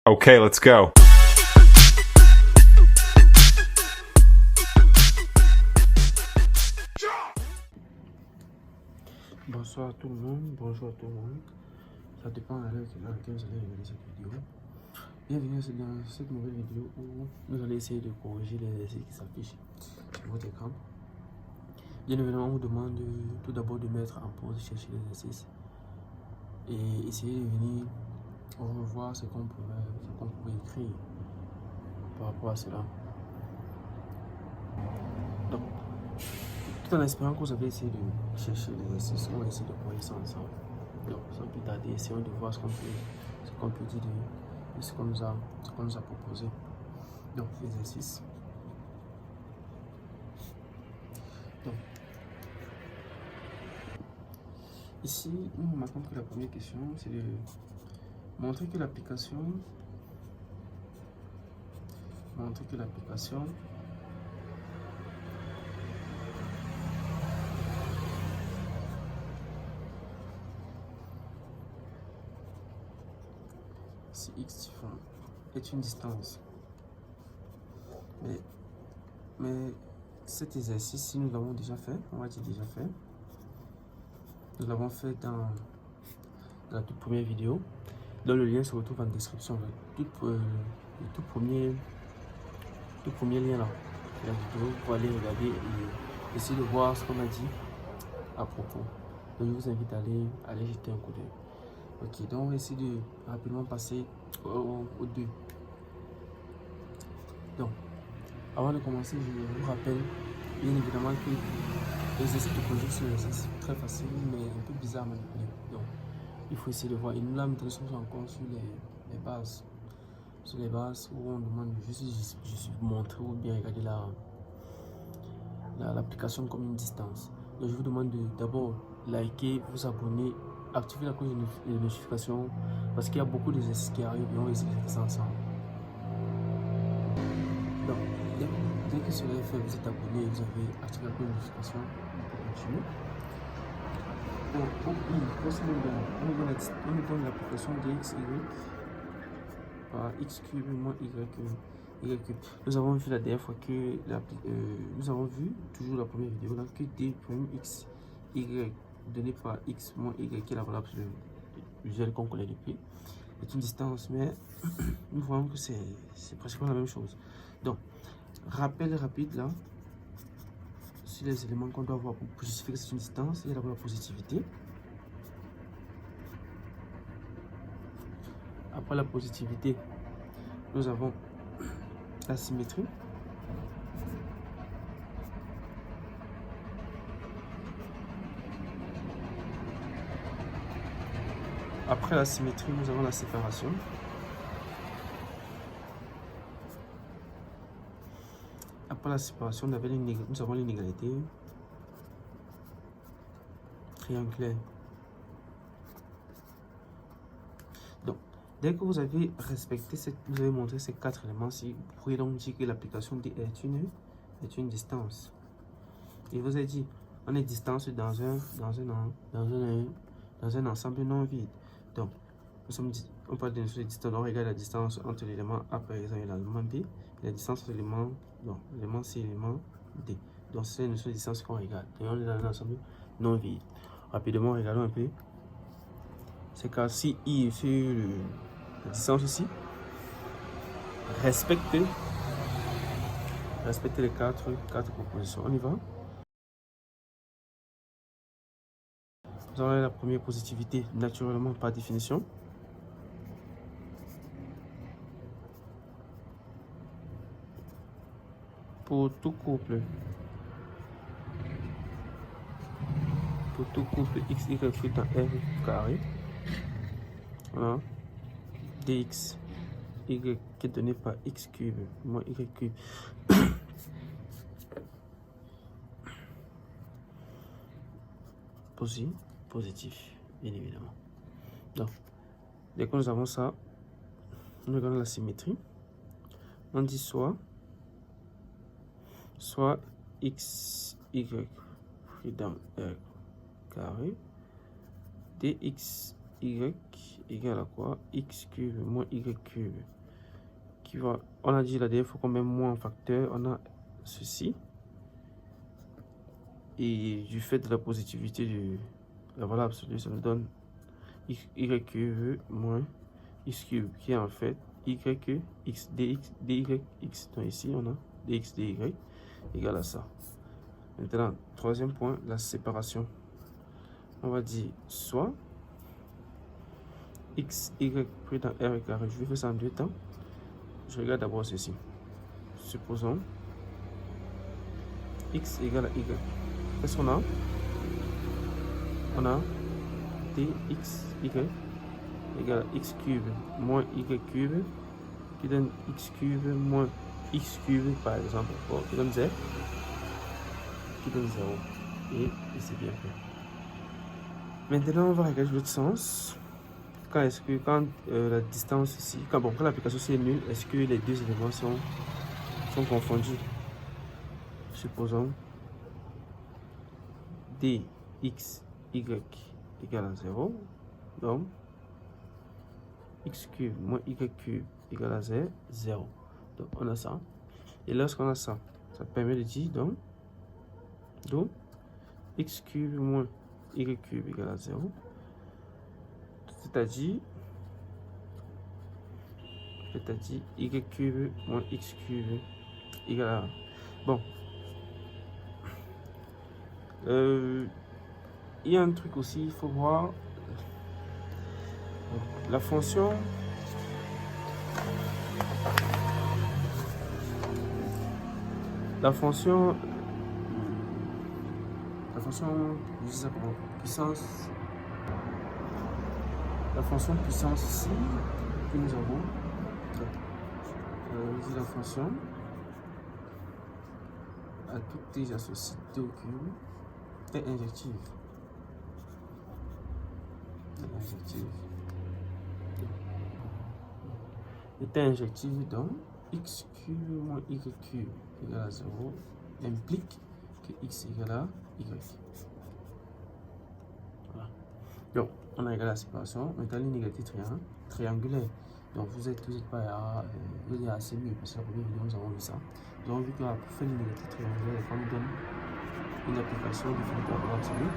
Okay, let's go. Bonsoir à tout le monde, bonjour à tout le monde. Ça dépend à l'heure à laquelle vous allez regarder cette vidéo. Bienvenue dans cette nouvelle vidéo où nous allons essayer de corriger les exercices qui s'affichent sur votre écran. Bien évidemment, on vous demande tout d'abord de mettre en pause, chercher l'exercice et essayer de venir revoir ce qu'on pouvait écrire par rapport à cela. Donc, tout en espérant que vous avez essayé de chercher l'exercice, on va essayer de corriger ça ensemble. Donc, sans plus tarder, essayons de voir ce qu'on peut dire de ce qu'on nous a proposé. Donc, l'exercice. Donc, ici, nous remarquons que la première question, c'est de montrer que l'application si x est une distance. Mais cet exercice, si nous l'avons déjà fait, on va dire déjà fait. Nous l'avons fait dans la toute première vidéo. Dans le lien se retrouve en description. Le tout premier lien là. La vidéo, vous pouvez aller regarder et essayer de voir ce qu'on a dit à propos. Donc je vous invite à aller jeter un coup d'œil. Ok, donc on va essayer de rapidement passer au 2. Donc, avant de commencer, je vous rappelle bien évidemment que l'exercice de projet, c'est un exercice très facile mais un peu bizarre à manipuler. Donc, il faut essayer de voir. Et nous là, nous sommes encore sur les bases. Sur les bases où on demande juste montrer ou bien regarder l'application comme une distance. Donc, je vous demande d'abord liker, vous abonner, activer la cloche de notification parce qu'il y a beaucoup d'exercices qui arrivent et on va essayer de faire ça ensemble. Donc, dès que cela est fait, vous êtes abonné et vous avez activé la cloche de notification pour continuer. On nous donne l'application dxy par x cube moins y cube. Nous avons vu la dernière fois que nous avons vu toujours la première vidéo là que d.x y donné par x moins y qui est la valable sur le visuel qu'on connaît depuis est une distance, mais nous voyons que c'est pratiquement la même chose. Donc, rappel rapide là sur les éléments qu'on doit avoir pour justifier que c'est une distance. Il y a d'abord la positivité. Après la positivité, nous avons la symétrie. Après la symétrie, nous avons la séparation. Après la séparation, nous avons l'inégalité triangulaire. Donc, dès que vous avez respecté vous avez montré ces 4 éléments-ci, vous pourriez donc dire que l'application D est une distance. Et vous avez dit, on est distance dans un ensemble non vide. Donc, on parle de notion de distance. On regarde la distance entre l'élément A par exemple et l'élément B. Et la distance entre l'élément C et l'élément D. Donc, c'est une notion de distance qu'on regarde. Et on est dans un ensemble non vide. Rapidement, regardons un peu. C'est car si I est sur la distance ici, respectez les quatre propositions. On y va. Nous avons la première positivité, naturellement par définition. Pour tout couple x, y dans R carré, voilà, dx, y qui est donné par x cube moins y cube. Positif, bien évidemment. Donc, dès que nous avons ça, nous regardons la symétrie. On dit soit x, y dans R carré, dx, y égale à quoi? X cube moins y cube. On a dit la dernière fois qu'on met moins en facteur, on a ceci. Et du fait de la positivité de la valeur absolue, ça nous donne y cube moins x cube, qui est en fait y x dy x. Donc ici, on a dx dy égale à ça. Maintenant, troisième point, la séparation. On va dire soit x, y pris dans r carré. Je vais faire ça en deux temps. Je regarde d'abord ceci. Supposons x égale à y. Qu'est-ce qu'on a? On a dx y égale à x cube moins y cube qui donne x cube moins x cube par exemple, qui donne 0. Qui donne 0. Et c'est bien fait. Maintenant, on va regarder l'autre sens. Quand la distance ici, quand l'application c'est nulle, est-ce que les deux éléments sont confondus? Supposons dx y égale à 0. Donc, x cube moins y cube égale à 0. Donc, on a ça. Et lorsqu'on a ça, ça permet de dire donc x cube moins y cube égale à 0. C'est-à-dire y cube moins x cube égale à... Bon. Il y a un truc aussi, il faut voir la fonction puissance, la fonction puissance ici que nous avons, la fonction à toutes les associées t au cube est injective. Est injective, donc x cube moins y cube égale à 0 implique que x égale à y. Voilà. Donc, on a égalé la séparation. Maintenant, l'inégalité triangulaire. Donc, vous êtes pas assez mieux parce que la première vidéo, nous avons vu ça. Nous avons vu que pour faire l'inégalité triangulaire, quand on donne une application définie par valeur absolue,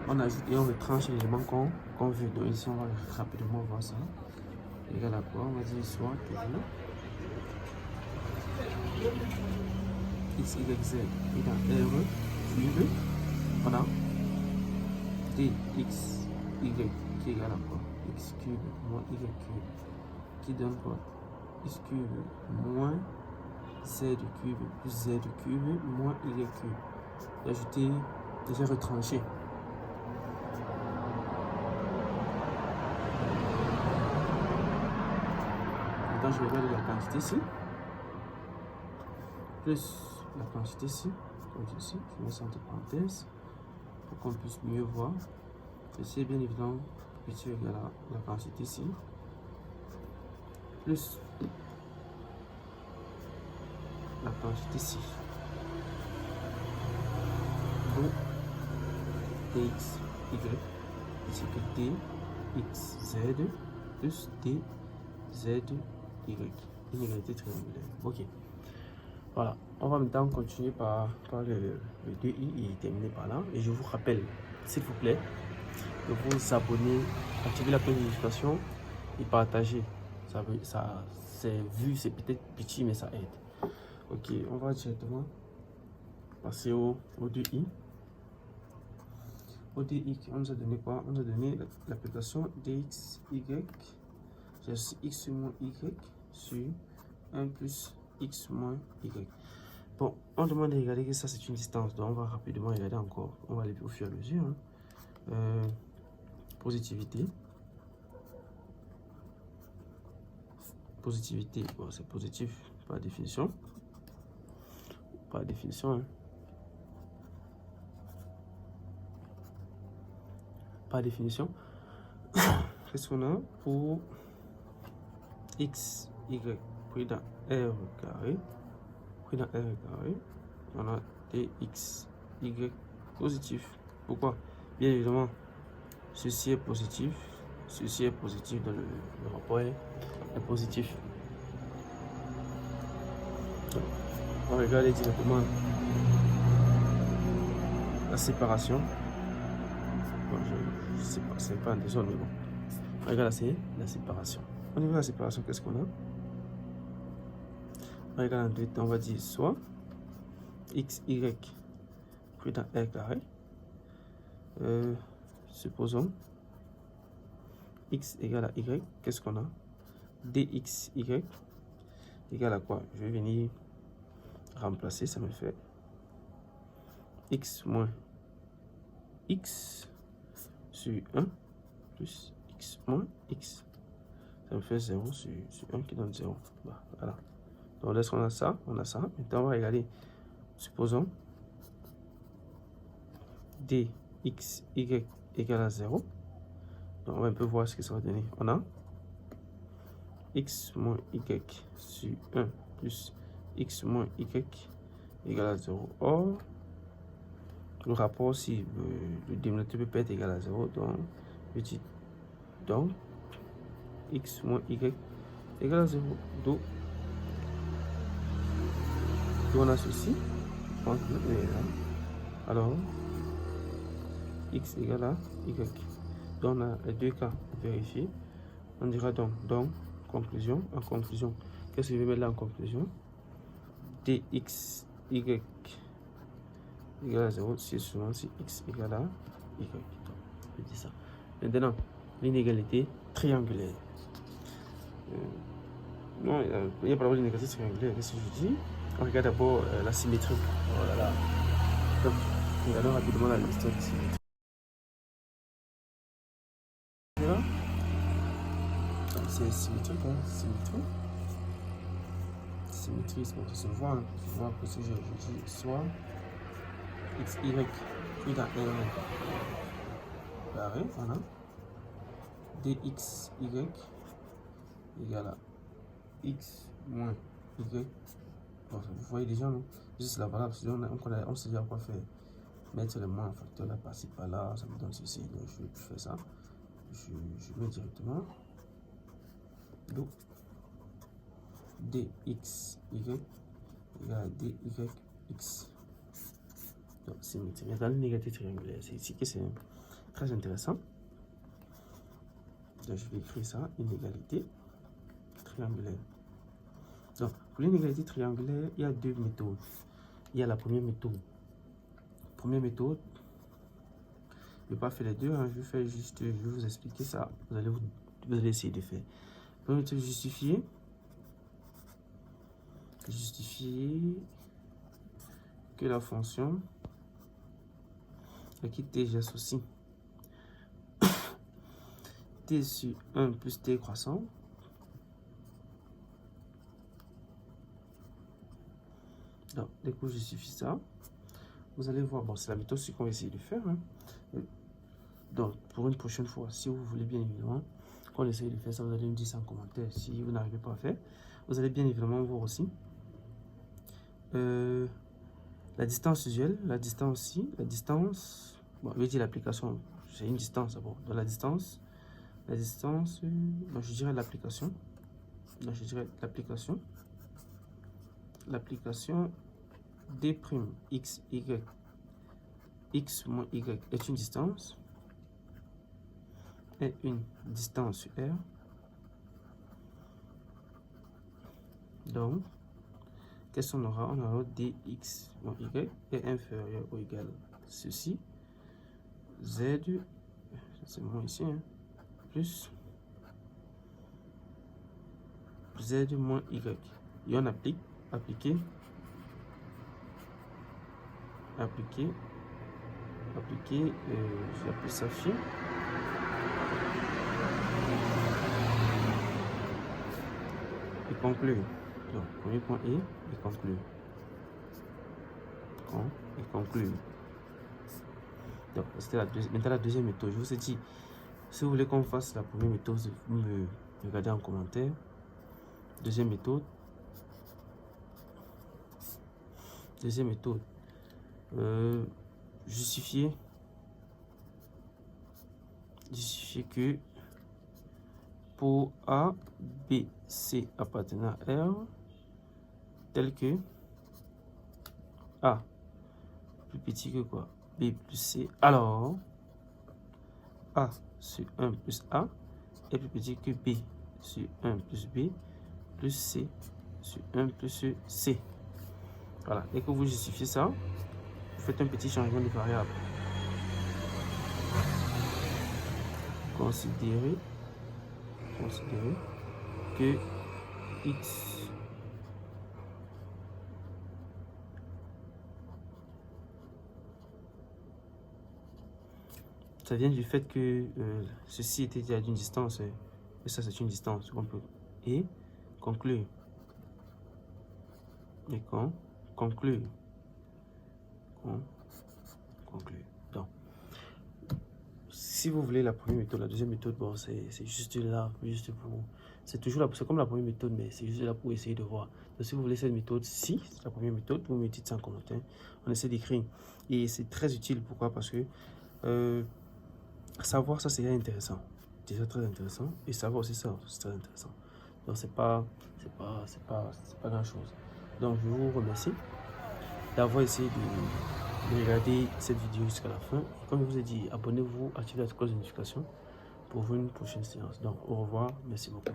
on ajoute et on retranche l'élément qu'on veut. Donc, ici, on va rapidement voir ça. Égal à quoi? On va dire soit toujours x, y, z égale r cube. On a dx, y qui est égal à quoi? X cube moins y cube qui donne quoi? X cube moins z cube plus z cube moins y cube. Ajouter, déjà retranché. Maintenant, je vais regarder la quantité ici, plus la quantité ici, comme ceci, je mets ça entre parenthèses, pour qu'on puisse mieux voir. Ceci est bien évident, petit égal à la quantité ici, plus la quantité ici. Donc, dx, y, ici que dx, z, plus dz, y, inégalité triangulaire. Ok. Voilà. On va maintenant continuer par le 2i et terminer par là. Et je vous rappelle, s'il vous plaît, de vous abonner, activer la cloche de notification et partager. Ça c'est vu, c'est peut-être petit, mais ça aide. Ok, on va directement passer au 2i. Au 2i, on nous a donné quoi? On nous a donné l'application dx, y. J'ai x moins y sur 1 plus x moins y. Bon, on demande de regarder que ça c'est une distance, donc on va rapidement regarder encore. On va aller au fur et à mesure. Positivité. Positivité, bon, c'est positif par définition. Par définition. Hein. Par définition. Qu'est-ce qu'on a pour x, y pris dans r carré? Pris dans r carré, on a dx, y positif. Pourquoi? Bien évidemment, ceci est positif, donc le rapport est positif. On va regarder directement la séparation. Bon, je sais pas, c'est pas un désordre, mais bon. On regarde la séparation. Au niveau de la séparation, qu'est-ce qu'on a? On regarde en deux temps, on va dire soit x, y pris dans r carré. Supposons x égale à y, qu'est-ce qu'on a? Dx, y égale à quoi? Je vais venir remplacer, ça me fait x moins x sur 1 plus x moins x. Ça me fait 0 sur 1 qui donne 0. Voilà. Donc, là, on a ça, Maintenant, on va regarder. Supposons dx, y égale à 0. Donc, on va un peu voir ce que ça va donner. On a x moins y sur 1 plus x moins y égale à 0. Or, le rapport, si le dénominateur peut être égal à 0, donc x moins y égale à 0. Donc on a ceci. Alors, x égale à y. Donc on a les deux cas vérifiés. On dira donc en conclusion, qu'est-ce que je vais mettre là en conclusion? Dx, y égale à 0, c'est seulement si x égale à y. Donc, je dis ça. Maintenant, l'inégalité triangulaire. Non, il n'y a pas d'inégalité triangulaire. Qu'est-ce que je dis? On regarde d'abord la symétrie. Oh là là. Donc, regardons rapidement la liste de symétrie. Voilà. C'est symétrique, hein? Symétrie, c'est pour se voir. Je vois que si je dis soit x, y, puis dans R carré, voilà. Dx, y égale à x moins y. Bon, vous voyez déjà, non? Juste la valable, on sait déjà quoi faire. Mettre le moins en facteur là, par-ci, par-là, ça me donne ceci. Donc, je vais plus faire ça. Je mets directement. Donc, dx, y égale à dy, x. Donc, symétrie. Dans l'inégalité triangulaire, c'est ici que c'est très intéressant. Donc, je vais écrire ça, inégalité triangulaire. Donc, pour l'inégalité triangulaire, il y a deux méthodes. Il y a la première méthode. Première méthode, je ne vais pas faire les deux, hein, je vais vous expliquer ça. Vous allez essayer de faire. Première méthode, justifier que la fonction à qui t j'associe t sur 1 plus t croissant donc dès que je justifie ça, vous allez voir, bon, c'est la méthode qu'on va essayer de faire, hein. Donc pour une prochaine fois, si vous voulez bien évidemment qu'on essaye de faire ça, vous allez me dire ça en commentaire. Si vous n'arrivez pas à faire, vous allez bien évidemment voir aussi la distance usuelle, la distance, bon, je vais dire l'application, c'est une distance d'abord. Dans la distance, bon, je dirais l'application. L'application d', x, y, x moins y est une distance. Est une distance sur R. Donc, qu'est-ce qu'on aura? On aura dx moins y est inférieur ou égal à ceci. Z, c'est moins ici, hein, plus z moins y. Et on appliquer, j'appuie ça phi. Et conclure. Donc, premier point et conclure. Et conclure. Donc, c'était maintenant la deuxième méthode. Je vous ai dit, si vous voulez qu'on fasse la première méthode, vous me regardez en commentaire. Deuxième méthode. Justifier justifier que pour A, B, C appartenant à R, tel que A plus petit que quoi? B plus C. Alors, A sur 1 plus A est plus petit que B sur 1 plus B plus C sur 1 plus C. Voilà, dès que vous justifiez ça, vous faites un petit changement de variable. Considérez que X ça vient du fait que ceci était déjà d'une distance, et ça c'est une distance qu'on peut, et conclure. Et conclure. Donc, si vous voulez la première méthode, la deuxième méthode, bon, c'est juste là, juste pour, c'est toujours là, c'est comme la première méthode, mais c'est juste là pour essayer de voir. Donc, si vous voulez cette méthode-ci, c'est la première méthode, vous me dites ça en commentaire, on essaie d'écrire. Et c'est très utile, pourquoi? Parce que savoir ça, c'est intéressant, déjà très intéressant, et savoir aussi ça, c'est très intéressant. Donc, c'est pas grand chose. Donc, je vous remercie d'avoir essayé de regarder cette vidéo jusqu'à la fin. Et comme je vous ai dit, abonnez-vous, activez la cloche de notification pour une prochaine séance. Donc, au revoir, merci beaucoup.